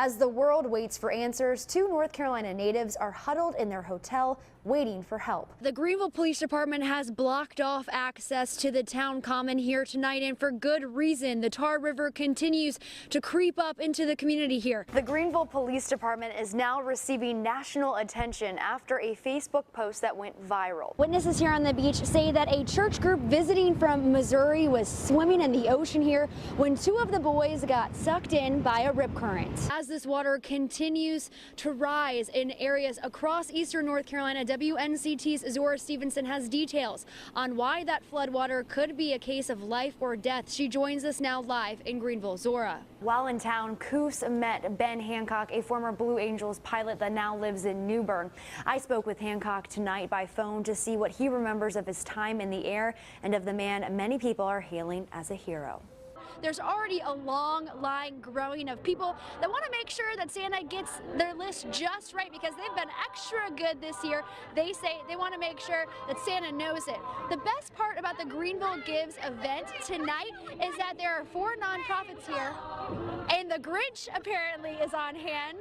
As the world waits for answers, 2 North Carolina natives are huddled in their hotel waiting for help. The Greenville Police Department has blocked off access to the town common here tonight, and for good reason. The Tar River continues to creep up into the community here. The Greenville Police Department is now receiving national attention after a Facebook post that went viral. Witnesses here on the beach say that a church group visiting from Missouri was swimming in the ocean here when 2 of the boys got sucked in by a rip current. As this water continues to rise in areas across eastern North Carolina, WNCT's Zora Stevenson has details on why that floodwater could be a case of life or death. She joins us now live in Greenville. Zora. While in town, Coos met Ben Hancock, a former Blue Angels pilot that now lives in New Bern. I spoke with Hancock tonight by phone to see what he remembers of his time in the air and of the man many people are hailing as a hero. There's already a long line growing of people that want to make sure that Santa gets their list just right because they've been extra good this year. They say they want to make sure that Santa knows it. The best part about the Greenville Gives event tonight is that there are 4 nonprofits here, and the Grinch apparently is on hand.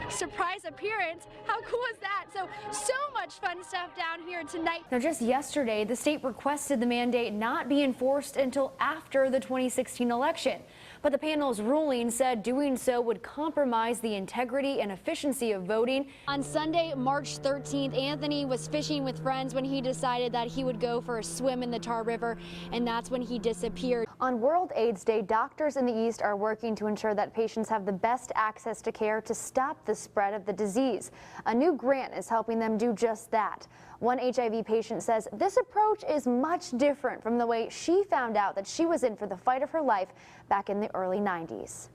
Surprise appearance. How cool is that? So much fun stuff down here tonight. Now, just yesterday, the state requested the mandate not be enforced until after the 2016 election. But the panel's ruling said doing so would compromise the integrity and efficiency of voting. On Sunday, March 13th, Anthony was fishing with friends when he decided that he would go for a swim in the Tar River, and that's when he disappeared. On World AIDS Day, doctors in the East are working to ensure that patients have the best access to care to stop the spread of the disease. A new grant is helping them do just that. One HIV patient says this approach is much different from the way she found out that she was in for the fight of her life back in the early 90s.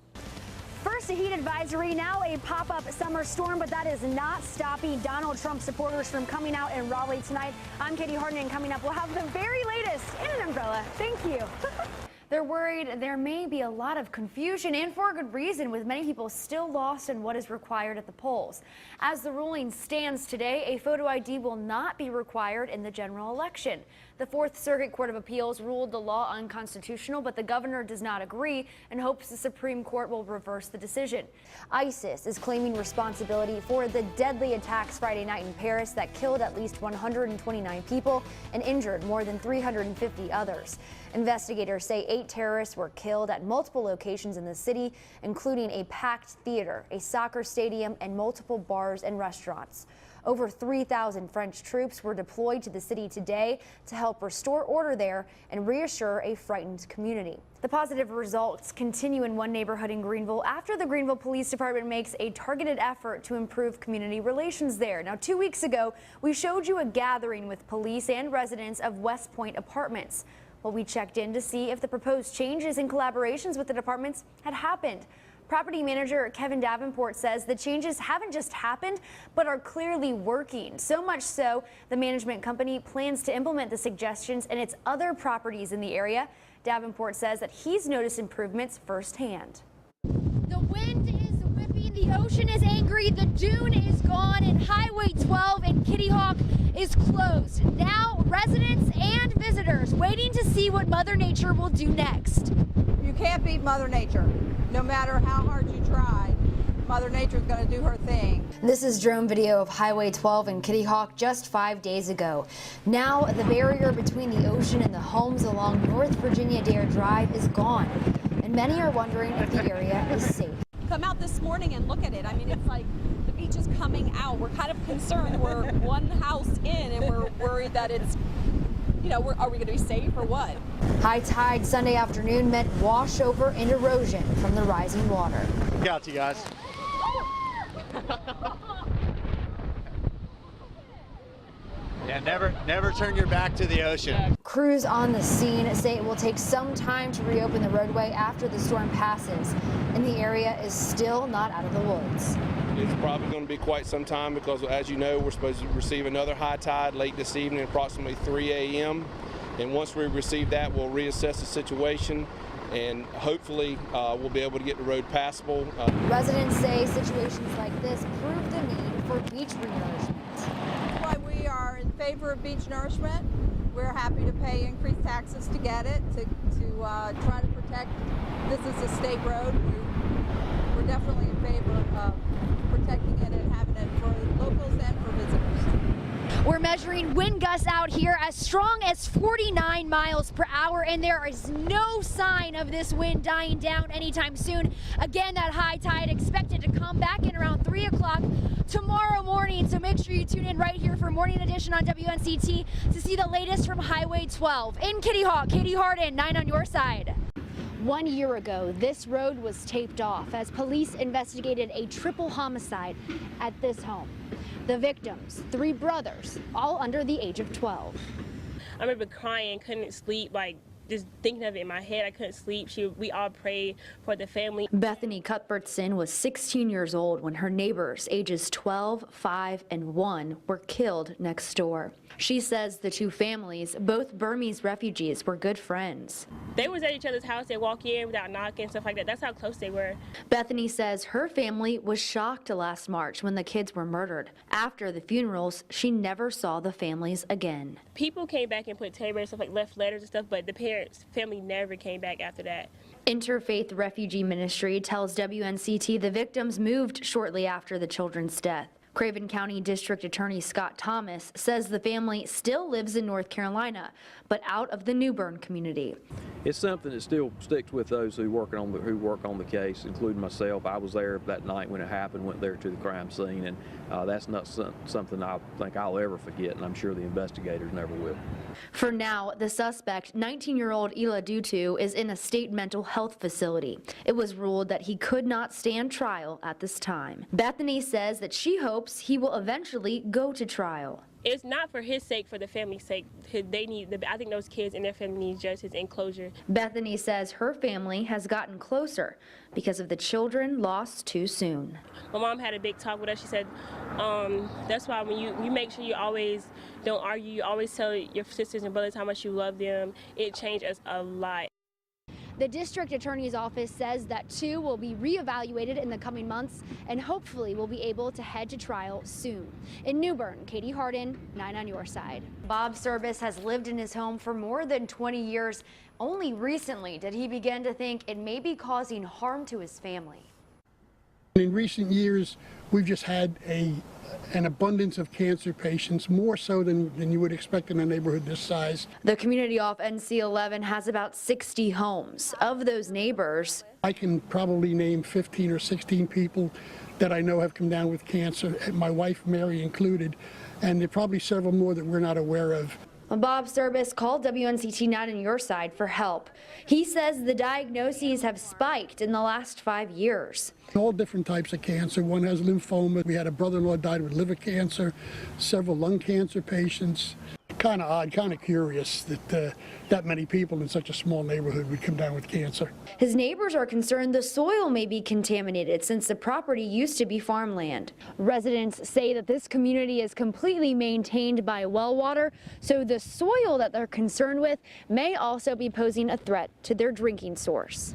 First a heat advisory, now a pop-up summer storm, but that is not stopping Donald Trump supporters from coming out in Raleigh tonight. I'm Harden, and coming up we'll have the very latest in an umbrella. Thank you. They're worried there may be a lot of confusion, and for a good reason, with many people still lost in what is required at the polls. As the ruling stands today, a photo ID will not be required in the general election. The 4th Circuit Court of Appeals ruled the law unconstitutional, but the governor does not agree and hopes the Supreme Court will reverse the decision. ISIS is claiming responsibility for the deadly attacks Friday night in Paris that killed at least 129 people and injured more than 350 others. Investigators say 8 terrorists were killed at multiple locations in the city, including a packed theater, a soccer stadium, and multiple bars and restaurants. Over 3,000 French troops were deployed to the city today to help restore order there and reassure a frightened community. The positive results continue in one neighborhood in Greenville after the Greenville Police Department makes a targeted effort to improve community relations there. Now, 2 weeks ago, we showed you a gathering with police and residents of West Point Apartments. Well, we checked in to see if the proposed changes and collaborations with the departments had happened. Property manager Kevin Davenport says the changes haven't just happened, but are clearly working. So much so, the management company plans to implement the suggestions in its other properties in the area. Davenport says that he's noticed improvements firsthand. The wind is whipping, the ocean is angry, the dune is gone, and Highway 12 in Kitty Hawk is closed. Now, residents and visitors waiting to see what Mother Nature will do next. You can't beat Mother Nature. No matter how hard you try, Mother Nature is going to do her thing. This is drone video of Highway 12 in Kitty Hawk just 5 days ago. Now the barrier between the ocean and the homes along North Virginia Dare Drive is gone, and many are wondering if the area is safe. Come out this morning and look at it. I mean, it's like the beach is coming out. We're kind of concerned. We're one house in and we're worried that it's, you know, are we going to be safe or what? High tide Sunday afternoon meant washover and erosion from the rising water. Got you guys. Yeah, never turn your back to the ocean. Crews on the scene say it will take some time to reopen the roadway after the storm passes, and the area is still not out of the woods. It's probably going to be quite some time because, as you know, we're supposed to receive another high tide late this evening, approximately 3 a.m. And once we receive that, we'll reassess the situation, and hopefully we'll be able to get the road passable. Residents say situations like this prove the need for beach renourishment. That's why we are in favor of beach nourishment. We're happy to pay increased taxes to get it, to try to protect. This is a state road. wind gusts out here as strong as 49 miles per hour, and there is no sign of this wind dying down anytime soon. Again, that high tide expected to come back in around 3 o'clock tomorrow morning, so make sure you tune in right here for Morning Edition on WNCT to see the latest from Highway 12. In Kitty Hawk, Katie Harden, 9 on your side. 1 year ago, this road was taped off as police investigated a triple homicide at this home. The victims, 3 brothers, all under the age of 12. I remember crying, couldn't sleep, like just thinking of it in my head. I couldn't sleep. We all prayed for the family. Bethany Cuthbertson was 16 years old when her neighbors, ages 12, 5, and 1, were killed next door. She says the 2 families, both Burmese refugees, were good friends. They was at each other's house. They walk in without knocking, stuff like that. That's how close they were. Bethany says her family was shocked last March when the kids were murdered. After the funerals, she never saw the families again. People came back and put teddy bears, stuff like left letters and stuff, but the family never came back after that. Interfaith Refugee Ministry tells WNCT the victims moved shortly after the children's death. Craven County District Attorney Scott Thomas says the family still lives in North Carolina, but out of the New Bern community. It's something that still sticks with those who work on the case, including myself. I was there that night when it happened, went there to the crime scene, and that's not something I think I'll ever forget, and I'm sure the investigators never will. For now, the suspect, 19-year-old Ila Dutu, is in a state mental health facility. It was ruled that he could not stand trial at this time. Bethany says that she hopes he will eventually go to trial. It's not for his sake, for the family's sake. I think those kids and their family need justice and closure. Bethany says her family has gotten closer because of the children lost too soon. My mom had a big talk with us. She said, that's why when you make sure you always don't argue, you always tell your sisters and brothers how much you love them. It changed us a lot. The district attorney's office says that 2 will be reevaluated in the coming months and hopefully will be able to head to trial soon. In New Bern, Katie Harden, 9 on your side. Bob Service has lived in his home for more than 20 years. Only recently did he begin to think it may be causing harm to his family. In recent years, we've just had an abundance of cancer patients, more so than you would expect in a neighborhood this size. The community off NC-11 has about 60 homes. Of those neighbors, I can probably name 15 or 16 people that I know have come down with cancer, my wife Mary included, and there are probably several more that we're not aware of. Bob Service called WNCT 9 on your side for help. He says the diagnoses have spiked in the last 5 years. All different types of cancer. One has lymphoma. We had a brother-in-law died with liver cancer, several lung cancer patients. Kind of odd, kind of curious that that many people in such a small neighborhood would come down with cancer. His neighbors are concerned the soil may be contaminated since the property used to be farmland. Residents say that this community is completely maintained by well water, so the soil that they're concerned with may also be posing a threat to their drinking source.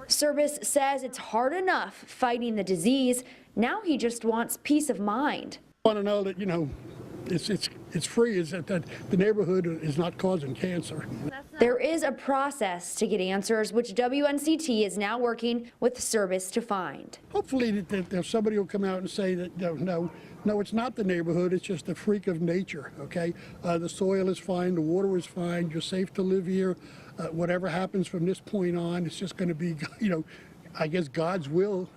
Service says it's hard enough fighting the disease. Now he just wants peace of mind. I want to know that, it's free, is that the neighborhood is not causing cancer. There is a process to get answers, which WNCT is now working with Service to find. Hopefully that somebody will come out and say that no, it's not the neighborhood, it's just a freak of nature, okay? The soil is fine, the water is fine, you're safe to live here. Whatever happens from this point on, it's just going to be, I guess God's will.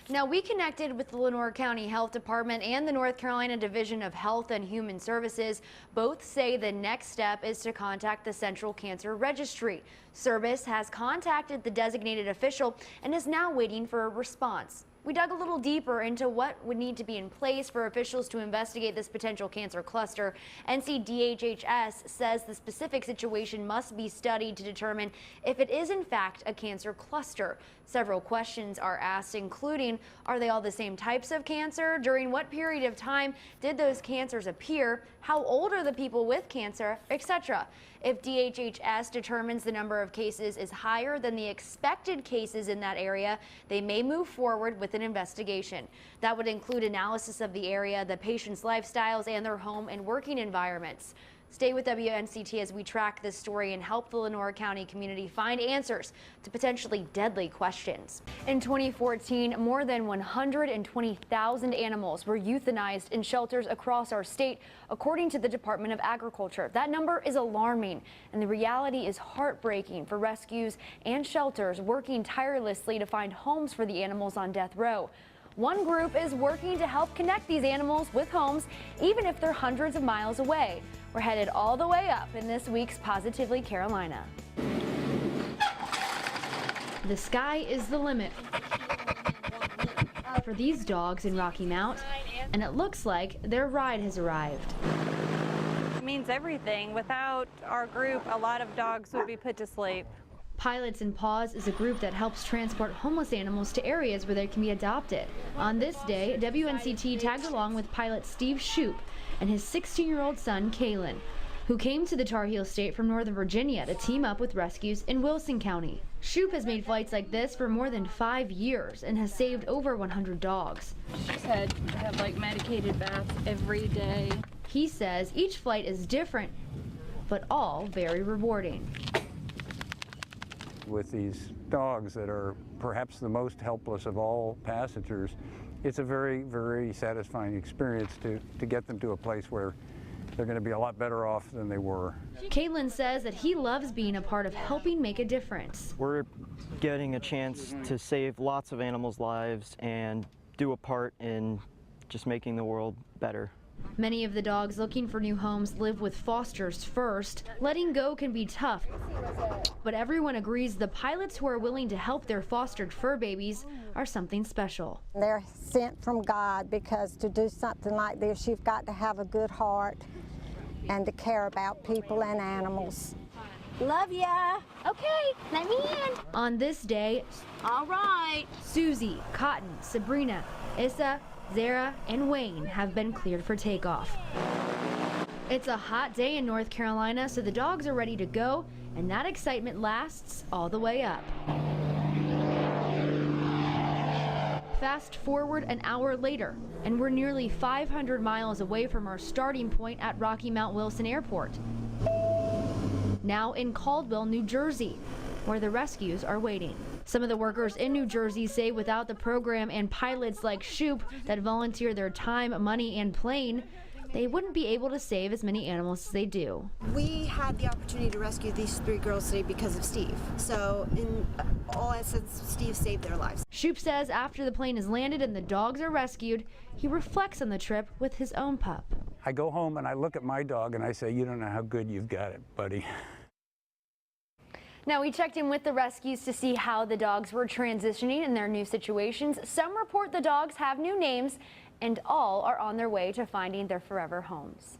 Now, we connected with the Lenoir County Health Department and the North Carolina Division of Health and Human Services. Both say the next step is to contact the Central Cancer Registry. Service has contacted the designated official and is now waiting for a response. We dug a little deeper into what would need to be in place for officials to investigate this potential cancer cluster. NCDHHS says the specific situation must be studied to determine if it is in fact a cancer cluster. Several questions are asked, including, are they all the same types of cancer? During what period of time did those cancers appear? How old are the people with cancer, etc.? If DHHS determines the number of cases is higher than the expected cases in that area, they may move forward with an investigation. That would include analysis of the area, the patient's lifestyles, and their home and working environments. Stay with WNCT as we track this story and help the Lenore County community find answers to potentially deadly questions. In 2014, more than 120,000 animals were euthanized in shelters across our state, according to the Department of Agriculture. That number is alarming, and the reality is heartbreaking for rescues and shelters working tirelessly to find homes for the animals on death row. One group is working to help connect these animals with homes, even if they're hundreds of miles away. We're headed all the way up in this week's Positively Carolina. The sky is the limit for these dogs in Rocky Mount, and it looks like their ride has arrived. It means everything. Without our group, a lot of dogs would be put to sleep. Pilots in Paws is a group that helps transport homeless animals to areas where they can be adopted. On this day, WNCT tagged along with pilot Steve Shoup and his 16-year-old son, Kalen, who came to the Tar Heel State from Northern Virginia to team up with rescues in Wilson County. Shoup has made flights like this for more than 5 years and has saved over 100 dogs. She said to have like medicated baths every day. He says each flight is different, but all very rewarding. With these dogs that are perhaps the most helpless of all passengers, it's a very, very satisfying experience to get them to a place where they're going to be a lot better off than they were. Kalen says that he loves being a part of helping make a difference. We're getting a chance to save lots of animals' lives and do a part in just making the world better. Many of the dogs looking for new homes live with fosters first. Letting go can be tough, but everyone agrees the pilots who are willing to help their fostered fur babies are something special. They're sent from God, because to do something like this, you've got to have a good heart and to care about people and animals. Love ya. Okay, let me in. On this day, all right, Susie, Cotton, Sabrina, Issa, Zara, and Wayne have been cleared for takeoff. It's a hot day in North Carolina, so the dogs are ready to go, and that excitement lasts all the way up. Fast forward an hour later, and we're nearly 500 miles away from our starting point at Rocky Mount Wilson Airport. Now in Caldwell, New Jersey, where the rescues are waiting. Some of the workers in New Jersey say without the program and pilots like Shoup that volunteer their time, money, and plane, they wouldn't be able to save as many animals as they do. We had the opportunity to rescue these 3 girls today because of Steve. So in all essence, Steve saved their lives. Shoup says after the plane is landed and the dogs are rescued, he reflects on the trip with his own pup. I go home and I look at my dog and I say, you don't know how good you've got it, buddy. Now, we checked in with the rescues to see how the dogs were transitioning in their new situations. Some report the dogs have new names, and all are on their way to finding their forever homes.